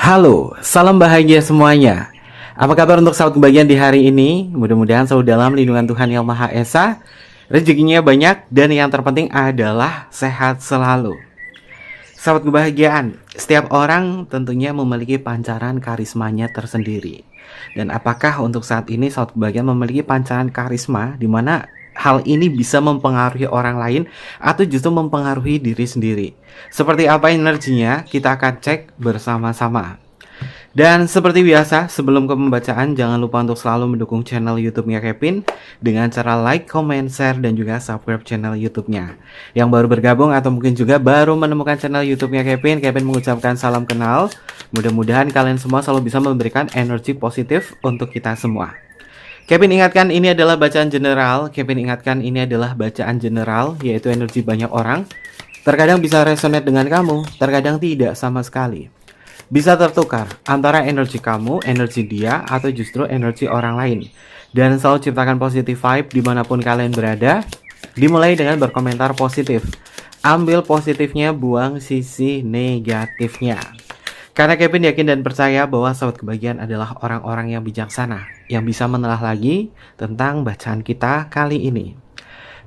Halo, salam bahagia semuanya. Apa kabar untuk sahabat kebahagiaan di hari ini? Mudah-mudahan selalu dalam lindungan Tuhan Yang Maha Esa, rezekinya banyak, dan yang terpenting adalah sehat selalu. Sahabat kebahagiaan, setiap orang tentunya memiliki pancaran karismanya tersendiri. Dan apakah untuk saat ini sahabat kebahagiaan memiliki pancaran karisma di mana hal ini bisa mempengaruhi orang lain atau justru mempengaruhi diri sendiri? Seperti apa energinya? Kita akan cek bersama-sama. Dan seperti biasa, sebelum ke pembacaan, jangan lupa untuk selalu mendukung channel YouTube-nya Kevin dengan cara like, comment, share, dan juga subscribe channel YouTube-nya. Yang baru bergabung atau mungkin juga baru menemukan channel YouTube-nya Kevin mengucapkan salam kenal. Mudah-mudahan kalian semua selalu bisa memberikan energi positif untuk kita semua. Kevin ingatkan ini adalah bacaan general. Yaitu energi banyak orang. Terkadang bisa resonate dengan kamu, terkadang tidak sama sekali. Bisa tertukar antara energi kamu, energi dia, atau justru energi orang lain. Dan selalu ciptakan positive vibe dimanapun kalian berada. Dimulai dengan berkomentar positif. Ambil positifnya, buang sisi negatifnya. Karena Kevin yakin dan percaya bahwa sahabat kebahagiaan adalah orang-orang yang bijaksana, yang bisa menelah lagi tentang bacaan kita kali ini.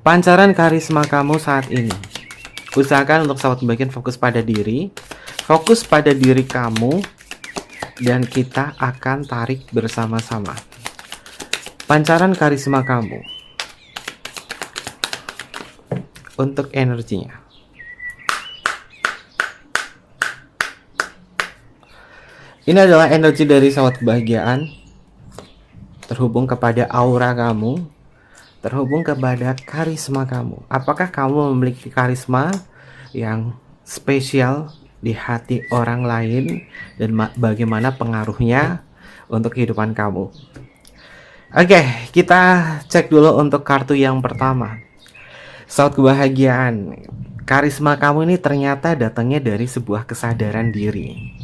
Pancaran karisma kamu saat ini. Usahakan untuk sahabat kebahagiaan fokus pada diri. Fokus pada diri kamu, dan kita akan tarik bersama-sama. Pancaran karisma kamu untuk energinya. Ini adalah energi dari sahabat kebahagiaan, terhubung kepada aura kamu, terhubung kepada karisma kamu. Apakah kamu memiliki karisma yang spesial di hati orang lain, dan bagaimana pengaruhnya untuk kehidupan kamu? Oke, kita cek dulu untuk kartu yang pertama. Sahabat kebahagiaan, karisma kamu ini ternyata datangnya dari sebuah kesadaran diri.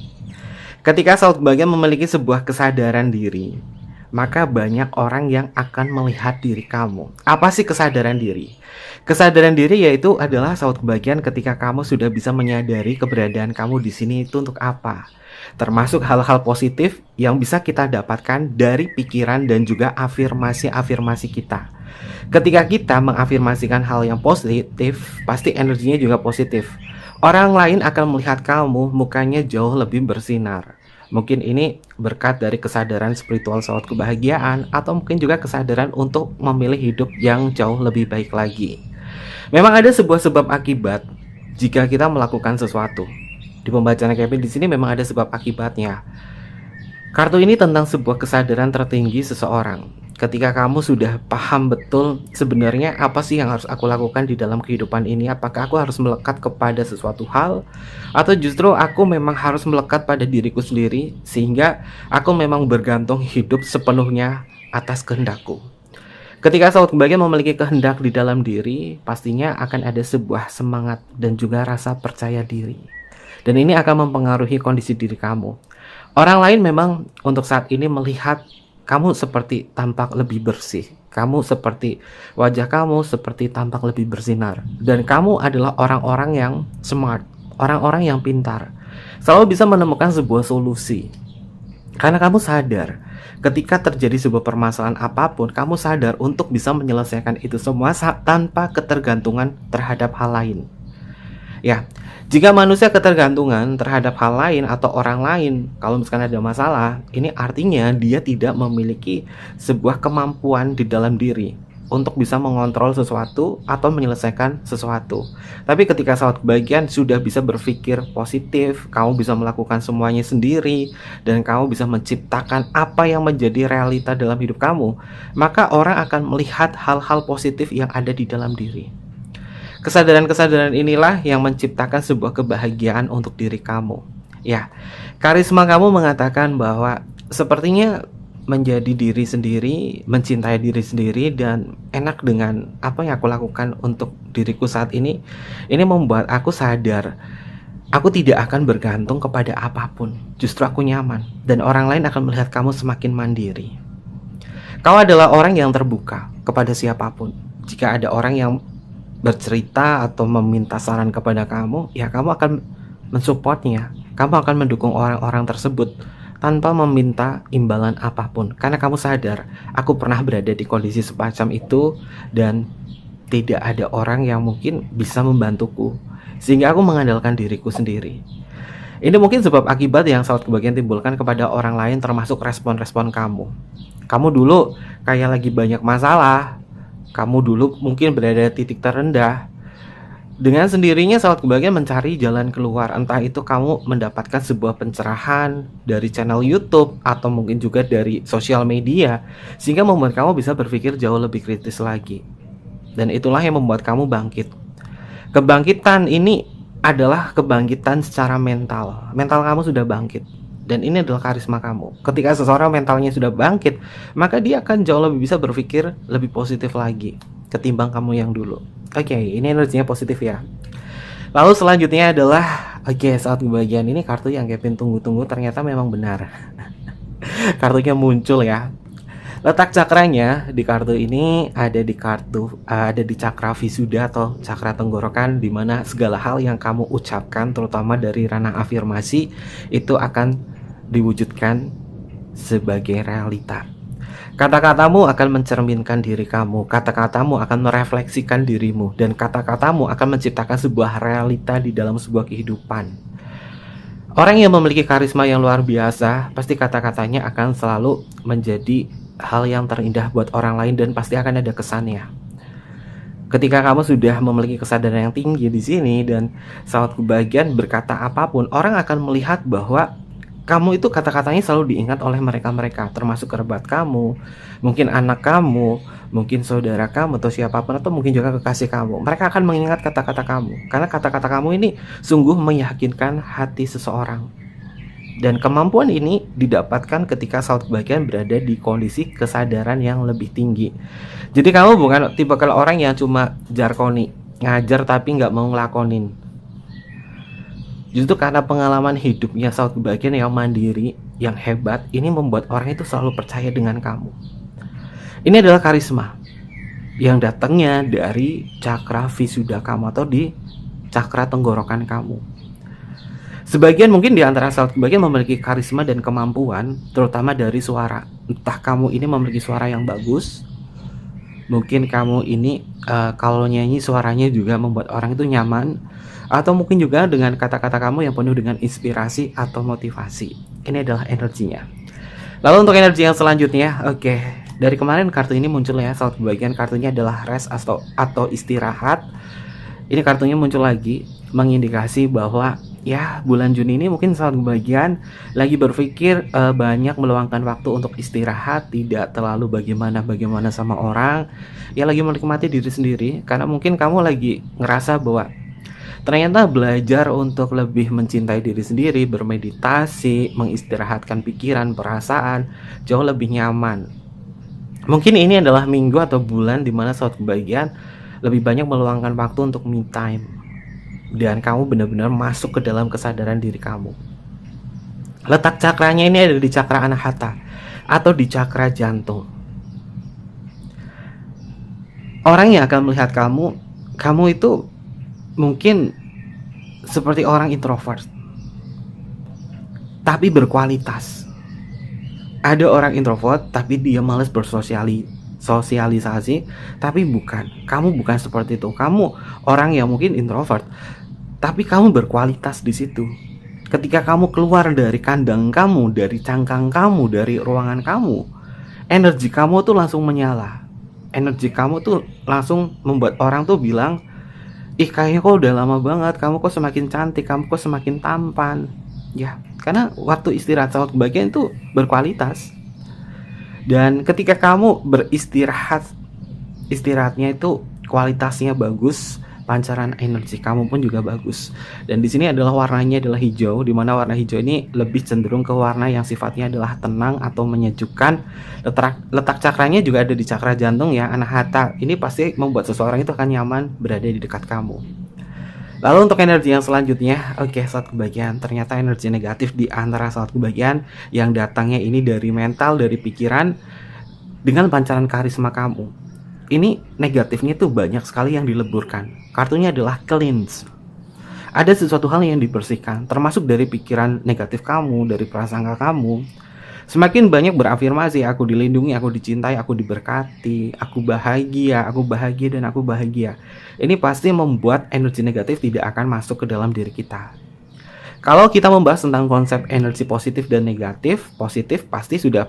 Ketika sahabat kebahagiaan memiliki sebuah kesadaran diri, maka banyak orang yang akan melihat diri kamu. Apa sih kesadaran diri? Kesadaran diri yaitu adalah sahabat kebahagiaan ketika kamu sudah bisa menyadari keberadaan kamu di sini itu untuk apa. Termasuk hal-hal positif yang bisa kita dapatkan dari pikiran dan juga afirmasi-afirmasi kita. Ketika kita mengafirmasikan hal yang positif, pasti energinya juga positif. Orang lain akan melihat kamu mukanya jauh lebih bersinar. Mungkin ini berkat dari kesadaran spiritual sahabat kebahagiaan, atau mungkin juga kesadaran untuk memilih hidup yang jauh lebih baik lagi. Memang ada sebuah sebab akibat jika kita melakukan sesuatu. Di pembacaan Kevin di sini memang ada sebab akibatnya. Kartu ini tentang sebuah kesadaran tertinggi seseorang. Ketika kamu sudah paham betul sebenarnya apa sih yang harus aku lakukan di dalam kehidupan ini, apakah aku harus melekat kepada sesuatu hal, atau justru aku memang harus melekat pada diriku sendiri sehingga aku memang bergantung hidup sepenuhnya atas kehendakku. Ketika sahabat kebahagiaan memiliki kehendak di dalam diri, pastinya akan ada sebuah semangat dan juga rasa percaya diri. Dan ini akan mempengaruhi kondisi diri kamu. Orang lain memang untuk saat ini melihat kamu seperti tampak lebih bersih. Kamu seperti, wajah kamu seperti tampak lebih bersinar. Dan kamu adalah orang-orang yang smart, orang-orang yang pintar. Selalu bisa menemukan sebuah solusi. Karena kamu sadar, ketika terjadi sebuah permasalahan apapun, kamu sadar untuk bisa menyelesaikan itu semua tanpa ketergantungan terhadap hal lain. Ya, jika manusia ketergantungan terhadap hal lain atau orang lain, kalau misalkan ada masalah, ini artinya dia tidak memiliki sebuah kemampuan di dalam diri untuk bisa mengontrol sesuatu atau menyelesaikan sesuatu. Tapi ketika sahabat kebahagiaan sudah bisa berpikir positif, kamu bisa melakukan semuanya sendiri, dan kamu bisa menciptakan apa yang menjadi realita dalam hidup kamu, maka orang akan melihat hal-hal positif yang ada di dalam diri. Kesadaran-kesadaran inilah yang menciptakan sebuah kebahagiaan untuk diri kamu. Ya, karisma kamu mengatakan bahwa sepertinya menjadi diri sendiri, mencintai diri sendiri, dan enak dengan apa yang aku lakukan untuk diriku saat ini. Ini membuat aku sadar, aku tidak akan bergantung kepada apapun. Justru aku nyaman, dan orang lain akan melihat kamu semakin mandiri. Kau adalah orang yang terbuka kepada siapapun. Jika ada orang yang bercerita atau meminta saran kepada kamu, ya kamu akan mensupportnya. kamu akan mendukung orang-orang tersebut tanpa meminta imbalan apapun. Karena kamu sadar, aku pernah berada di kondisi semacam itu dan tidak ada orang yang mungkin bisa membantuku. Sehingga aku mengandalkan diriku sendiri. Ini mungkin sebab akibat yang sahabat kebahagiaan timbulkan kepada orang lain, termasuk respon-respon kamu. Kamu dulu kayak lagi banyak masalah. Kamu dulu mungkin berada di titik terendah. Dengan sendirinya sahabat kebahagiaan mencari jalan keluar. Entah itu kamu mendapatkan sebuah pencerahan dari channel YouTube atau mungkin juga dari sosial media, sehingga membuat kamu bisa berpikir jauh lebih kritis lagi. Dan itulah yang membuat kamu bangkit. Kebangkitan ini adalah kebangkitan secara mental. Mental kamu sudah bangkit. Dan ini adalah karisma kamu. Ketika seseorang mentalnya sudah bangkit, maka dia akan jauh lebih bisa berpikir lebih positif lagi ketimbang kamu yang dulu. Oke, ini energinya positif ya. Lalu selanjutnya adalah saat kebahagiaan. Ini kartu yang Kevin tunggu-tunggu, ternyata memang benar. Kartunya muncul ya. Letak cakranya di kartu ini ada di cakra Visuddha atau cakra tenggorokan, di mana segala hal yang kamu ucapkan terutama dari ranah afirmasi itu akan diwujudkan sebagai realita. Kata-katamu akan mencerminkan diri kamu, kata-katamu akan merefleksikan dirimu, dan kata-katamu akan menciptakan sebuah realita di dalam sebuah kehidupan. Orang yang memiliki karisma yang luar biasa, pasti kata-katanya akan selalu menjadi hal yang terindah buat orang lain dan pasti akan ada kesannya. Ketika kamu sudah memiliki kesadaran yang tinggi di sini dan saat kebahagiaan berkata apapun, orang akan melihat bahwa kamu itu kata-katanya selalu diingat oleh mereka-mereka, termasuk kerabat kamu, mungkin anak kamu, mungkin saudara kamu atau siapapun, atau mungkin juga kekasih kamu. Mereka akan mengingat kata-kata kamu, karena kata-kata kamu ini sungguh meyakinkan hati seseorang. Dan kemampuan ini didapatkan ketika saat kebahagiaan berada di kondisi kesadaran yang lebih tinggi. Jadi kamu bukan tipe kalau orang yang cuma jarkoni, ngajar tapi nggak mau ngelakonin. Justru karena pengalaman hidupnya saat kebahagiaan yang mandiri, yang hebat, ini membuat orang itu selalu percaya dengan kamu. Ini adalah karisma yang datangnya dari cakra Visuddha kamu atau di cakra tenggorokan kamu. Sebagian mungkin di antara sahabat kebahagiaan memiliki karisma dan kemampuan, terutama dari suara. Entah kamu ini memiliki suara yang bagus, mungkin kamu ini kalau nyanyi suaranya juga membuat orang itu nyaman, atau mungkin juga dengan kata-kata kamu yang penuh dengan inspirasi atau motivasi. Ini adalah energinya. Lalu untuk energi yang selanjutnya, dari kemarin kartu ini muncul ya, sahabat kebahagiaan, kartunya adalah rest atau istirahat. Ini kartunya muncul lagi, mengindikasi bahwa ya bulan Juni ini mungkin sahabat kebahagiaan lagi berpikir banyak meluangkan waktu untuk istirahat, tidak terlalu bagaimana sama orang, ya lagi menikmati diri sendiri. Karena mungkin kamu lagi ngerasa bahwa ternyata belajar untuk lebih mencintai diri sendiri, bermeditasi, mengistirahatkan pikiran, perasaan jauh lebih nyaman. Mungkin ini adalah minggu atau bulan di mana sahabat kebahagiaan lebih banyak meluangkan waktu untuk me time, dan kamu benar-benar masuk ke dalam kesadaran diri kamu. Letak cakranya ini ada di cakra anahata atau di cakra jantung. Orang yang akan melihat kamu itu mungkin seperti orang introvert, tapi berkualitas. Ada orang introvert tapi dia malas bersosialisasi, tapi kamu bukan seperti itu. Kamu orang yang mungkin introvert, tapi kamu berkualitas di situ. Ketika kamu keluar dari kandang kamu, dari cangkang kamu, dari ruangan kamu, energi kamu tuh langsung menyala. Energi kamu tuh langsung membuat orang tuh bilang, ih kayaknya kok udah lama banget, kamu kok semakin cantik, kamu kok semakin tampan. Ya, karena waktu istirahat sahabat kebahagiaan itu berkualitas. Dan ketika kamu istirahatnya itu kualitasnya bagus, pancaran energi kamu pun juga bagus. Dan di sini adalah warnanya adalah hijau, di mana warna hijau ini lebih cenderung ke warna yang sifatnya adalah tenang atau menyejukkan. Letak cakranya juga ada di cakra jantung ya, anahata. Ini pasti membuat seseorang itu akan nyaman berada di dekat kamu. Lalu untuk energi yang selanjutnya, saat kebahagiaan. Ternyata energi negatif di antara saat kebahagiaan yang datangnya ini dari mental, dari pikiran, dengan pancaran karisma kamu. Ini negatifnya tuh banyak sekali yang dileburkan. Kartunya adalah cleanse. Ada sesuatu hal yang dibersihkan, termasuk dari pikiran negatif kamu, dari prasangka kamu. Semakin banyak berafirmasi, aku dilindungi, aku dicintai, aku diberkati, aku bahagia dan aku bahagia. Ini pasti membuat energi negatif tidak akan masuk ke dalam diri kita. Kalau kita membahas tentang konsep energi positif dan negatif, positif pasti sudah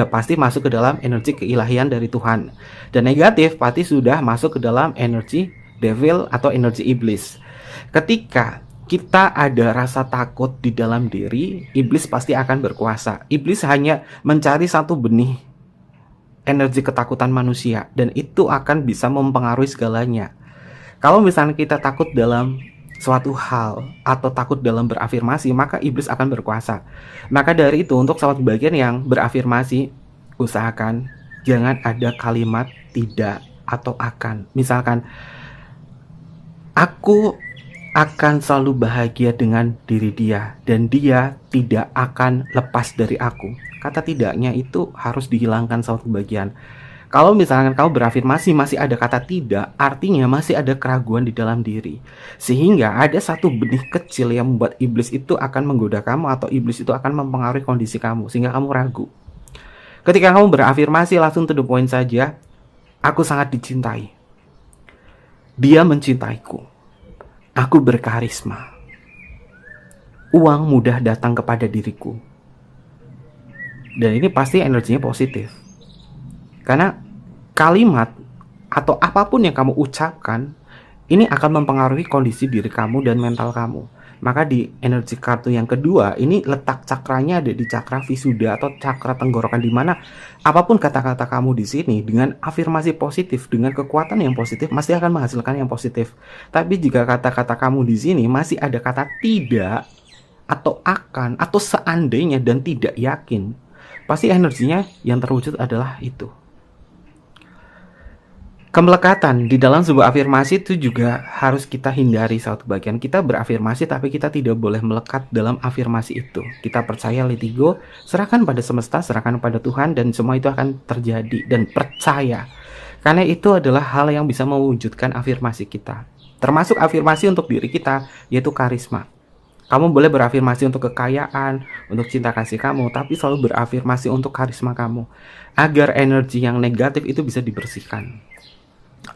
pasti masuk ke dalam energi keilahian dari Tuhan. Dan negatif pasti sudah masuk ke dalam energi devil atau energi iblis. Ketika kita ada rasa takut di dalam diri, iblis pasti akan berkuasa. Iblis hanya mencari satu benih energi ketakutan manusia, dan itu akan bisa mempengaruhi segalanya. Kalau misalnya kita takut dalam suatu hal atau takut dalam berafirmasi, maka iblis akan berkuasa. Maka dari itu, untuk sahabat bagian yang berafirmasi, usahakan jangan ada kalimat tidak atau akan. Misalkan, aku akan selalu bahagia dengan diri dia dan dia tidak akan lepas dari aku. Kata tidaknya itu harus dihilangkan sahabat bagian. Kalau misalkan kamu berafirmasi masih ada kata tidak, artinya masih ada keraguan di dalam diri. Sehingga ada satu benih kecil yang membuat iblis itu akan menggoda kamu, atau iblis itu akan mempengaruhi kondisi kamu sehingga kamu ragu. Ketika kamu berafirmasi langsung to the point saja, aku sangat dicintai. Dia mencintaiku. Aku berkarisma. Uang mudah datang kepada diriku. Dan ini pasti energinya positif. Karena kalimat atau apapun yang kamu ucapkan ini akan mempengaruhi kondisi diri kamu dan mental kamu. Maka di energi kartu yang kedua, ini letak cakranya ada di cakra visuda atau cakra tenggorokan, di mana apapun kata-kata kamu di sini dengan afirmasi positif, dengan kekuatan yang positif pasti akan menghasilkan yang positif. Tapi jika kata-kata kamu di sini masih ada kata tidak atau akan atau seandainya dan tidak yakin, pasti energinya yang terwujud adalah itu. Kemelekatan di dalam sebuah afirmasi itu juga harus kita hindari. Saat bagian kita berafirmasi tapi kita tidak boleh melekat dalam afirmasi itu. Kita percaya, let it go, serahkan pada semesta, serahkan pada Tuhan, dan semua itu akan terjadi. Dan percaya, karena itu adalah hal yang bisa mewujudkan afirmasi kita. Termasuk afirmasi untuk diri kita, yaitu karisma. Kamu boleh berafirmasi untuk kekayaan, untuk cinta kasih kamu, tapi selalu berafirmasi untuk karisma kamu, agar energi yang negatif itu bisa dibersihkan.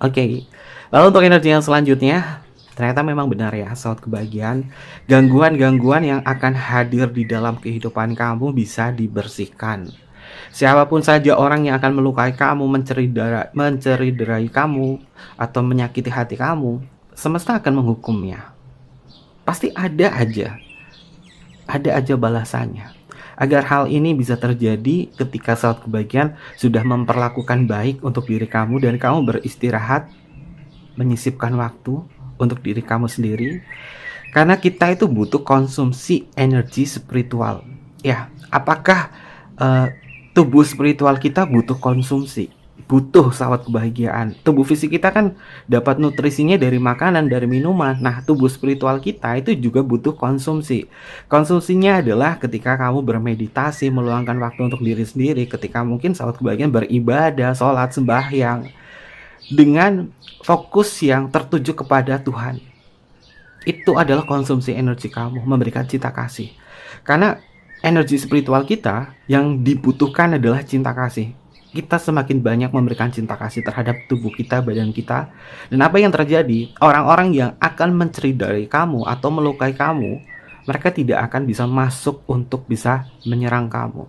Oke, lalu untuk energi yang selanjutnya, ternyata memang benar ya, sahabat kebahagiaan, gangguan-gangguan yang akan hadir di dalam kehidupan kamu bisa dibersihkan. Siapapun saja orang yang akan melukai kamu, mencederai kamu, atau menyakiti hati kamu, semesta akan menghukumnya. Pasti ada aja balasannya. Agar hal ini bisa terjadi ketika saat kebahagiaan sudah memperlakukan baik untuk diri kamu dan kamu beristirahat, menyisipkan waktu untuk diri kamu sendiri. Karena kita itu butuh konsumsi energi spiritual. Ya, apakah tubuh spiritual kita butuh konsumsi? Butuh sahabat kebahagiaan. Tubuh fisik kita kan dapat nutrisinya dari makanan, dari minuman. Nah, tubuh spiritual kita itu juga butuh konsumsi. Konsumsinya adalah ketika kamu bermeditasi, meluangkan waktu untuk diri sendiri, ketika mungkin sahabat kebahagiaan beribadah, sholat, sembahyang, dengan fokus yang tertuju kepada Tuhan. Itu adalah konsumsi energi kamu, memberikan cinta kasih. Karena energi spiritual kita yang dibutuhkan adalah cinta kasih. Kita semakin banyak memberikan cinta kasih terhadap tubuh kita, badan kita. Dan apa yang terjadi? Orang-orang yang akan mencederai kamu atau melukai kamu, mereka tidak akan bisa masuk untuk bisa menyerang kamu.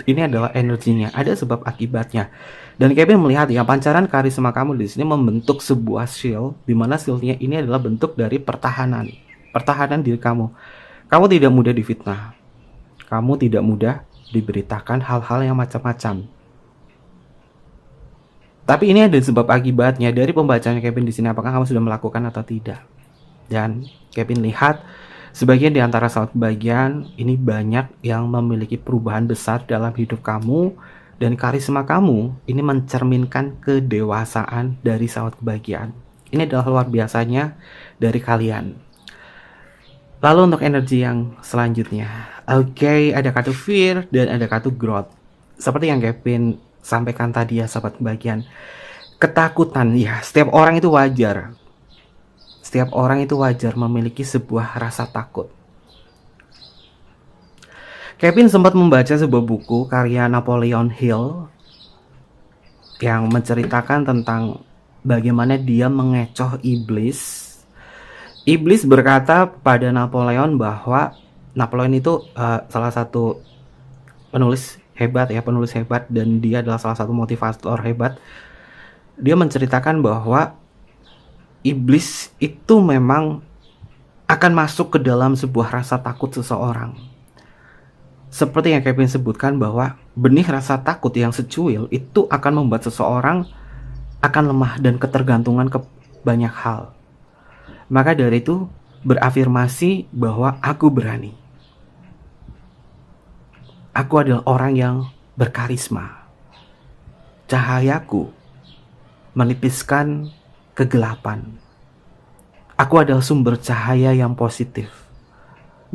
Ini adalah energinya, ada sebab akibatnya. Dan Kevin melihat ya, pancaran karisma kamu di sini membentuk sebuah shield, di mana shieldnya ini adalah bentuk dari pertahanan diri kamu. Kamu tidak mudah difitnah. Kamu tidak mudah diberitakan hal-hal yang macam-macam. Tapi ini ada sebab akibatnya dari pembacaan Kevin di sini, apakah kamu sudah melakukan atau tidak. Dan Kevin lihat sebagian di antara sahabat kebahagiaan ini banyak yang memiliki perubahan besar dalam hidup kamu, dan karisma kamu ini mencerminkan kedewasaan dari sahabat kebahagiaan. Ini adalah luar biasanya dari kalian. Lalu untuk energi yang selanjutnya, oke, ada kartu fear dan ada kartu growth. Seperti yang Kevin sampaikan tadi ya sahabat kebahagiaan, ketakutan ya, setiap orang itu wajar. setiap orang itu wajar memiliki sebuah rasa takut. Kevin sempat membaca sebuah buku karya Napoleon Hill yang menceritakan tentang bagaimana dia mengecoh iblis. Iblis berkata pada Napoleon bahwa Napoleon itu salah satu penulis hebat dan dia adalah salah satu motivator hebat. Dia menceritakan bahwa iblis itu memang akan masuk ke dalam sebuah rasa takut seseorang. Seperti yang Kevin sebutkan bahwa benih rasa takut yang secuil itu akan membuat seseorang akan lemah dan ketergantungan ke banyak hal. Maka dari itu berafirmasi bahwa aku berani. Aku adalah orang yang berkarisma. Cahayaku menipiskan kegelapan. Aku adalah sumber cahaya yang positif.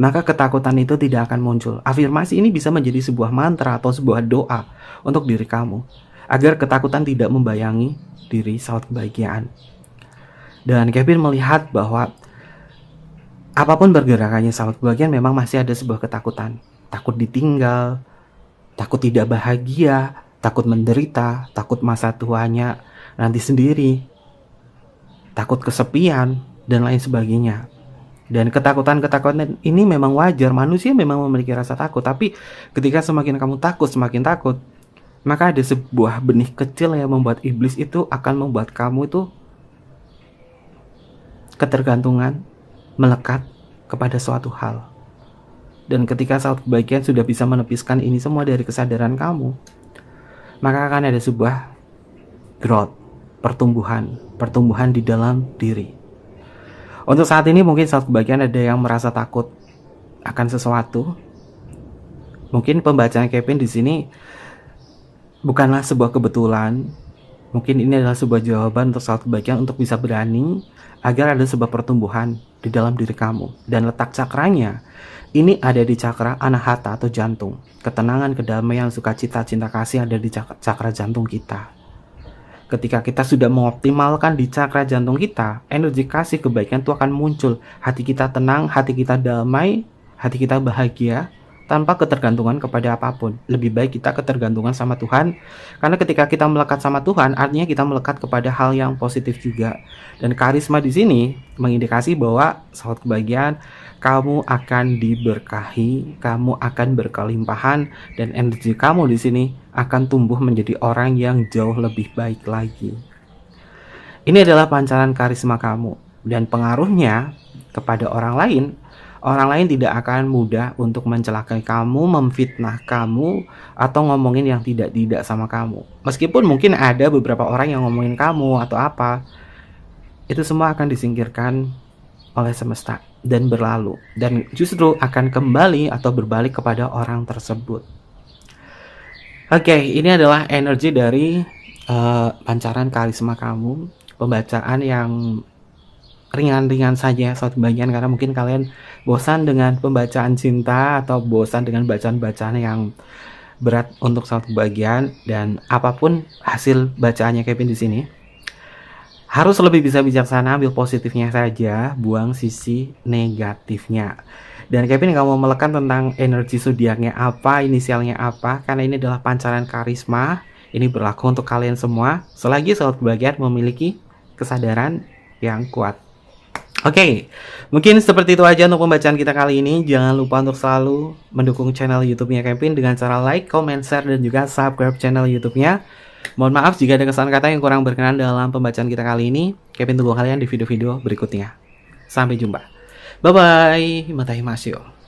Maka ketakutan itu tidak akan muncul. Afirmasi ini bisa menjadi sebuah mantra atau sebuah doa untuk diri kamu, agar ketakutan tidak membayangi diri sahabat kebahagiaan. Dan Kevin melihat bahwa apapun pergerakannya sahabat kebahagiaan memang masih ada sebuah ketakutan. Takut ditinggal, takut tidak bahagia, takut menderita, takut masa tuanya nanti sendiri, takut kesepian, dan lain sebagainya. Dan ketakutan-ketakutan ini memang wajar, manusia memang memiliki rasa takut. Tapi ketika semakin kamu takut, semakin takut, maka ada sebuah benih kecil yang membuat iblis itu akan membuat kamu itu ketergantungan, melekat kepada suatu hal. Dan ketika saat kebahagiaan sudah bisa menepiskan ini semua dari kesadaran kamu, maka akan ada sebuah growth, pertumbuhan di dalam diri. Untuk saat ini mungkin saat kebahagiaan ada yang merasa takut akan sesuatu. Mungkin pembacaan Kevin di sini bukanlah sebuah kebetulan. Mungkin ini adalah sebuah jawaban untuk saat kebahagiaan untuk bisa berani agar ada sebuah pertumbuhan di dalam diri kamu. Dan letak cakranya ini ada di cakra anahata atau jantung. Ketenangan, kedamaian, sukacita, cinta kasih ada di cakra jantung kita. Ketika kita sudah mengoptimalkan di cakra jantung kita, energi kasih kebaikan itu akan muncul. Hati kita tenang, hati kita damai, hati kita bahagia, tanpa ketergantungan kepada apapun. Lebih baik kita ketergantungan sama Tuhan, karena ketika kita melekat sama Tuhan, artinya kita melekat kepada hal yang positif juga. Dan karisma di sini mengindikasi bahwa sahabat kebahagiaan, kamu akan diberkahi, kamu akan berkelimpahan, dan energi kamu di sini akan tumbuh menjadi orang yang jauh lebih baik lagi. Ini adalah pancaran karisma kamu, dan pengaruhnya kepada orang lain tidak akan mudah untuk mencelakai kamu, memfitnah kamu, atau ngomongin yang tidak sama kamu. Meskipun mungkin ada beberapa orang yang ngomongin kamu atau apa, itu semua akan disingkirkan oleh semesta dan berlalu, dan justru akan kembali atau berbalik kepada orang tersebut. Oke, ini adalah energi dari pancaran karisma kamu. Pembacaan yang ringan-ringan saja saat bagian, karena mungkin kalian bosan dengan pembacaan cinta atau bosan dengan bacaan-bacaan yang berat untuk saat kebahagiaan. Dan apapun hasil bacaannya Kevin di sini, harus lebih bisa bijaksana, ambil positifnya saja, buang sisi negatifnya. Dan Kevin gak mau melekan tentang energi zodiaknya apa, inisialnya apa, karena ini adalah pancaran karisma. Ini berlaku untuk kalian semua, selagi sahabat kebahagiaan memiliki kesadaran yang kuat. Oke, mungkin seperti itu aja untuk pembacaan kita kali ini. Jangan lupa untuk selalu mendukung channel YouTube-nya Kevin dengan cara like, comment, share, dan juga subscribe channel YouTube-nya. Mohon maaf jika ada kesalahan kata yang kurang berkenan dalam pembacaan kita kali ini. Kevin tunggu kalian di video-video berikutnya. Sampai jumpa. Bye-bye. Matai Masyo.